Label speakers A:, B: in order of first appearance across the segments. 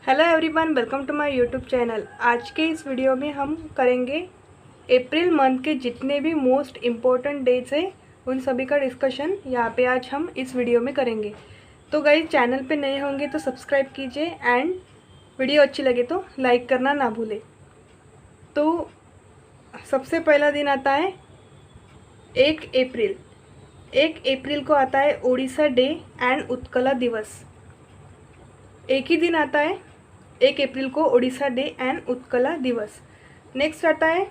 A: Hello everyone, welcome to my YouTube channel. आज के इस वीडियो में हम करेंगे अप्रैल मंथ के जितने भी मोस्ट इम्पोर्टेंट डेट्स हैं उन सभी का डिस्कशन यहाँ पे आज हम इस वीडियो में करेंगे। तो गाइस, चैनल पे नए होंगे तो सब्सक्राइब कीजिए एंड वीडियो अच्छी लगे तो लाइक करना ना भूलें। तो सबसे पहला दिन आता है 1 अप्रैल। 1 अप्रैल को आता है ओडिशा डे एंड उत्कला दिवस। एक ही दिन आता है 1 अप्रैल को ओडिशा डे एंड उत्कला दिवस। नेक्स्ट आता है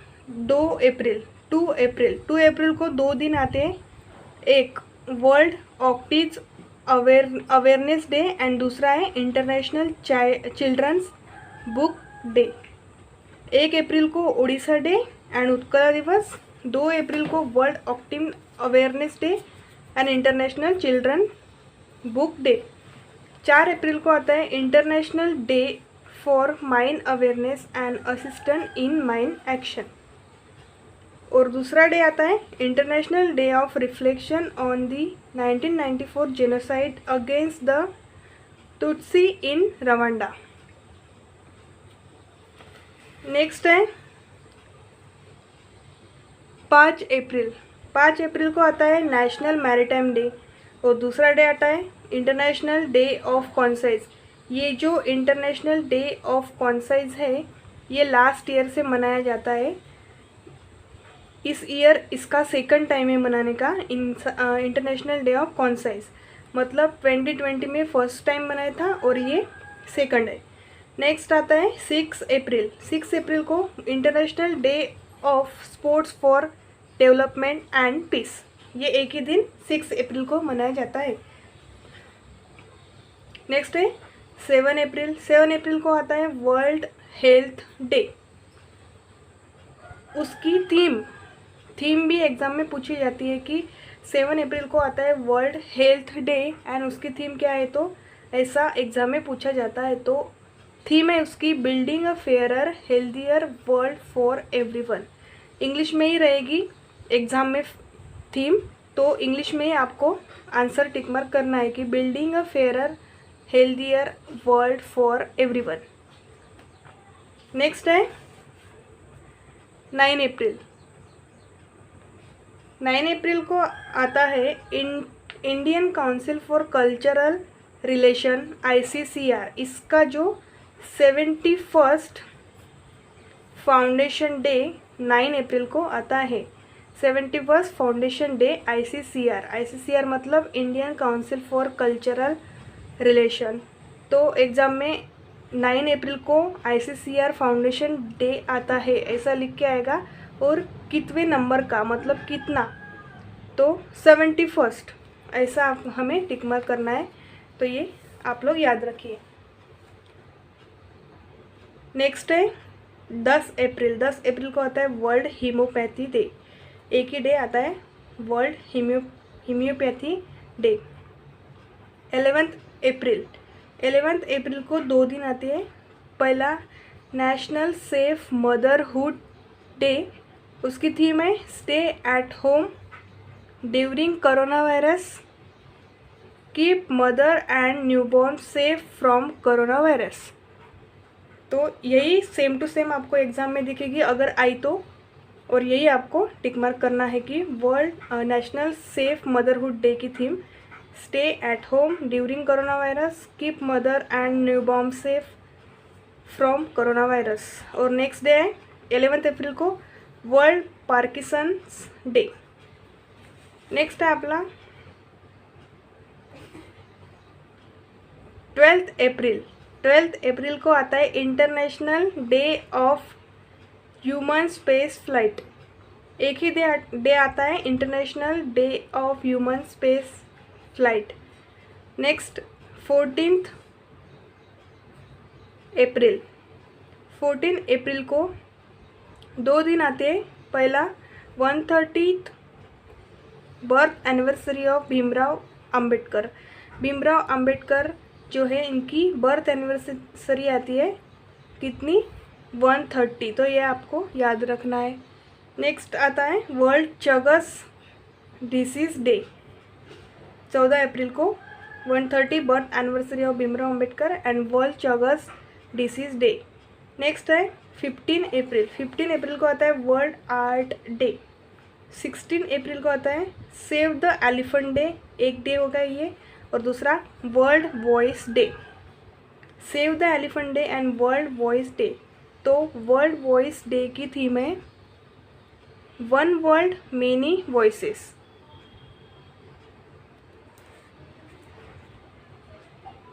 A: 2 अप्रैल। 2 अप्रैल को 2 दिन आते हैं। एक वर्ल्ड ऑक्टिज अवेयरनेस डे एंड दूसरा है इंटरनेशनल चिल्ड्रंस बुक डे। 1 अप्रैल को ओडिशा डे एंड उत्कला दिवस। 2 अप्रैल को world octave awareness day and international children book day. 4 अप्रैल को आता है international day for mine awareness and assistant in mine action. और दूसरा डे आता है international day of reflection on the 1994 genocide against the Tutsi in Rwanda. Next है 5 अप्रैल। 5 अप्रैल को आता है नेशनल मैरीटाइम डे। और दूसरा डे आता है इंटरनेशनल डे ऑफ कॉन्साइज। ये जो इंटरनेशनल डे ऑफ कॉन्साइज है ये लास्ट ईयर से मनाया जाता है। इस ईयर इसका सेकंड टाइम है मनाने का इंटरनेशनल डे ऑफ कॉन्साइज। मतलब 2020 में फर्स्ट टाइम मनाया था और ये सेकंड है। नेक्स्ट आता है 6 अप्रैल। 6 अप्रैल को international day of sports for development and peace. ये एक ही दिन 6 अप्रैल को मनाया जाता है। नेक्स्ट है 7 अप्रैल। 7 अप्रैल को आता है वर्ल्ड हेल्थ डे। उसकी थीम भी एग्ज़ाम में पूछी जाती है कि 7 अप्रैल को आता है वर्ल्ड हेल्थ डे एंड उसकी थीम क्या है, तो ऐसा एग्ज़ाम में पूछा जाता है। तो थीम है उसकी building a fairer healthier world for everyone. English में ही रहेगी एग्ज़ाम में थीम, तो इंग्लिश में ही आपको आंसर टिक मार्क करना है कि building a fairer healthier world for everyone. Next है 9 अप्रैल। 9 अप्रैल को आता है Indian council for cultural relation ICCR। इसका जो 71st फाउंडेशन डे 9 अप्रैल को आता है। 71st फाउंडेशन डे ICCR मतलब Indian council for cultural relation. तो एग्ज़ाम में 9 अप्रैल को ICCR फाउंडेशन डे आता है ऐसा लिख के आएगा। और कितने नंबर का मतलब कितना, तो 71st ऐसा हमें टिक मार्क करना है। तो ये आप लोग याद रखिए। नेक्स्ट है 10 अप्रैल। 10 अप्रैल को आता है वर्ल्ड हीमोपैथी डे। एक ही डे आता है वर्ल्ड हीमियोपैथी डे। 11 अप्रैल। 11 अप्रैल को 2 दिन आते हैं। पहला नेशनल सेफ मदरहुड डे। उसकी थीम है stay at home during corona virus, keep mother and newborn safe from corona virus. तो यही सेम टू सेम आपको एग्ज़ाम में दिखेगी अगर आई तो, और यही आपको टिक मार्क करना है कि world national safe motherhood day की theme stay at home during corona virus, keep mother and newborn safe from corona virus. और नेक्स्ट डे है 11 अप्रैल को वर्ल्ड पार्किसन्स डे। नेक्स्ट है आपला 12 अप्रैल। 12 अप्रैल को आता है international day of human space flight. एक ही डे आता है international day of human space flight. Next 14 April. 14 April को 2 दिन आते हैं। पहला 130th birth anniversary of Bhimrao Ambedkar. Bhimrao Ambedkar जो है इनकी बर्थ एनिवर्सरी आती है कितनी, 130। तो ये आपको याद रखना है। नेक्स्ट आता है world Chagas disease day. 14 April को 130 birth anniversary of Bhimrao Ambedkar and world Chagas disease day. Next है 15 अप्रैल, 15 अप्रैल को आता है वर्ल्ड आर्ट डे। 16 अप्रैल को आता है सेव द एलिफेंट डे, एक डे होगा ये, और दूसरा world voice day. Save the elephant day and world voice day. तो वर्ल्ड वॉइस डे की थीम है one world many voices.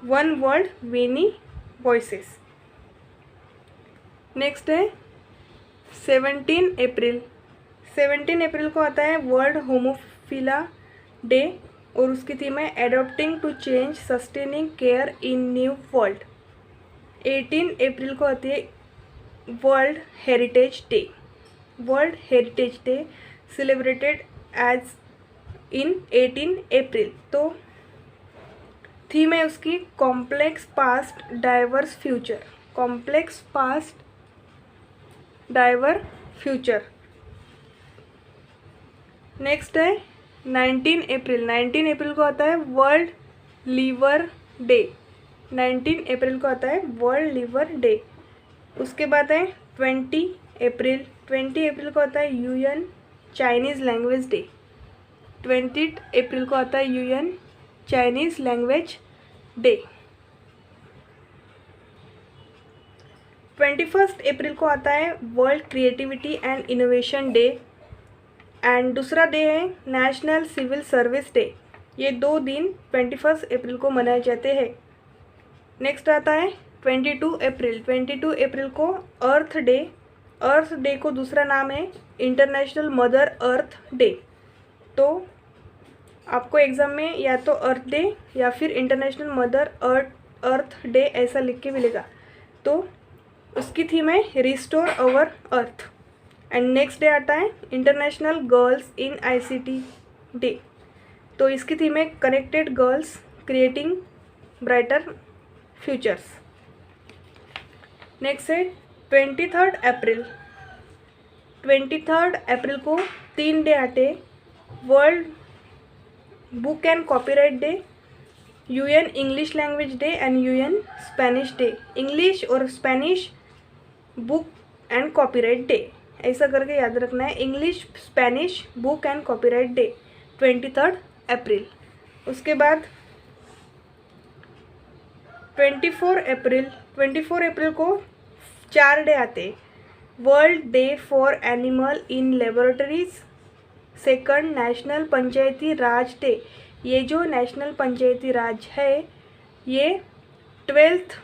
A: One world many voices. Next है 17 अप्रैल, 17 अप्रैल को आता है वर्ल्ड होमोफिला डे, और उसकी थीम है adopting to change sustaining care in new world. 18 April को आती है world heritage day. World heritage day celebrated as in 18 April. तो थीम है उसकी complex past diverse future. Complex past diver future. Next है 19 अप्रैल, 19 अप्रैल को आता है वर्ल्ड लीवर डे। 19 अप्रैल को आता है वर्ल्ड लीवर डे। उसके बाद है 20 अप्रैल, 20 अप्रैल को आता है यूएन चाइनीज़ लैंग्वेज डे। 20 अप्रैल को आता है यूएन चाइनीज़ लैंग्वेज डे। 21 अप्रैल को आता है world creativity and innovation day, and दूसरा डे है नेशनल सिविल सर्विस डे। ये दो दिन 21 अप्रैल को मनाए जाते हैं। नेक्स्ट आता है 22 अप्रैल, 22 अप्रैल को अर्थ डे। अर्थ डे को दूसरा नाम है इंटरनेशनल मदर अर्थ डे। तो आपको एग्ज़ाम में या तो अर्थ डे या फिर इंटरनेशनल मदर अर्थ डे ऐसा लिख के मिलेगा। तो उसकी थीम है restore our earth. And next day आता है international girls in ICT day. तो इसकी थीम है connected girls creating brighter futures. Next है 23 अप्रैल, 23 अप्रैल को 3 डे आते, world book and copyright day, UN English language day and UN Spanish day. English और Spanish book and copyright day ऐसा करके याद रखना है, English Spanish book and copyright day 23 April. उसके बाद 24 अप्रैल को 4 डे आते, world day for animal in laboratories, second national Panchayati Raj day. ये जो नेशनल पंचायती राज है ये 12th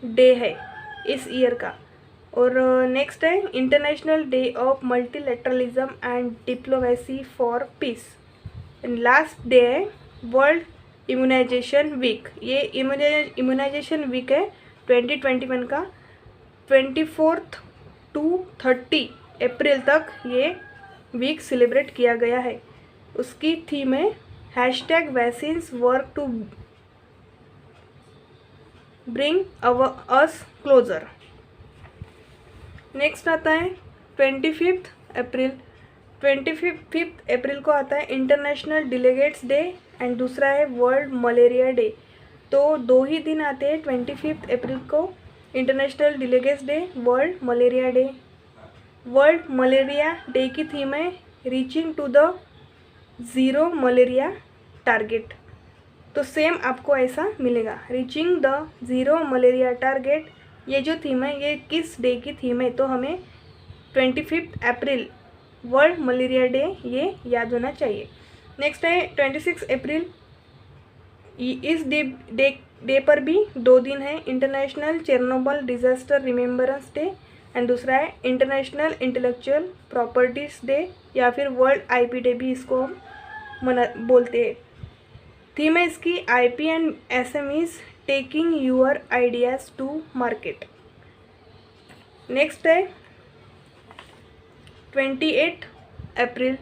A: डे है इस ईयर का। और नेक्स्ट है international day of multilateralism and diplomacy for piece. And last day है वर्ल्ड इम्यूनाइजेशन वीक। ये इम्यूनाइजेशन वीक है 2021 का, 24 to 30 अप्रैल तक ये वीक सेलिब्रेट किया गया है। उसकी थीम है #vaccines work to bring us closer. Next आता है 25 अप्रैल, 25 अप्रैल को आता है इंटरनेशनल डेलीगेट्स डे एंड दूसरा है वर्ल्ड मलेरिया डे। तो 2 ही दिन आते हैं 25 अप्रैल को, international delegates day, world malaria day. World malaria day की थीम है reaching to the zero malaria target. तो सेम आपको ऐसा मिलेगा, reaching the zero malaria target. ये जो थीम है ये किस डे की थीम है, तो हमें 25 अप्रैल वर्ल्ड मलेरिया डे ये याद होना चाहिए। नेक्स्ट है 26 अप्रैल, इस डे पर भी 2 दिन है, international Chernobyl disaster remembrance day and दूसरा है इंटरनेशनल इंटेलेक्चुअल प्रॉपर्टीज डे या फिर वर्ल्ड आईपी डे भी इसको हम बोलते हैं। थीम है इसकी IP and SMEs taking your ideas to market. Next है 28 अप्रैल,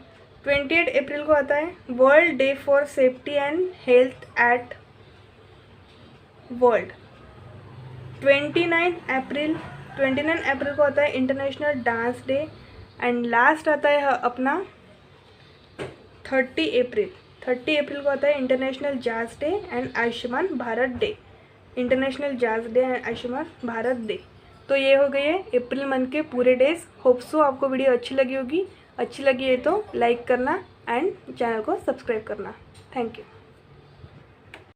A: 28 अप्रैल को आता है world day for safety and health at world. 29 April को आता है international dance day and last आता है अपना 30 अप्रैल को आता है international jazz day and Ayushman Bharat day. International jazz day and Ayushman Bharat day. तो ये हो गए अप्रैल मंथ के पूरे डेज। होप सो आपको वीडियो अच्छी लगी होगी। अच्छी लगी है तो लाइक करना एंड चैनल को सब्सक्राइब करना। Thank you.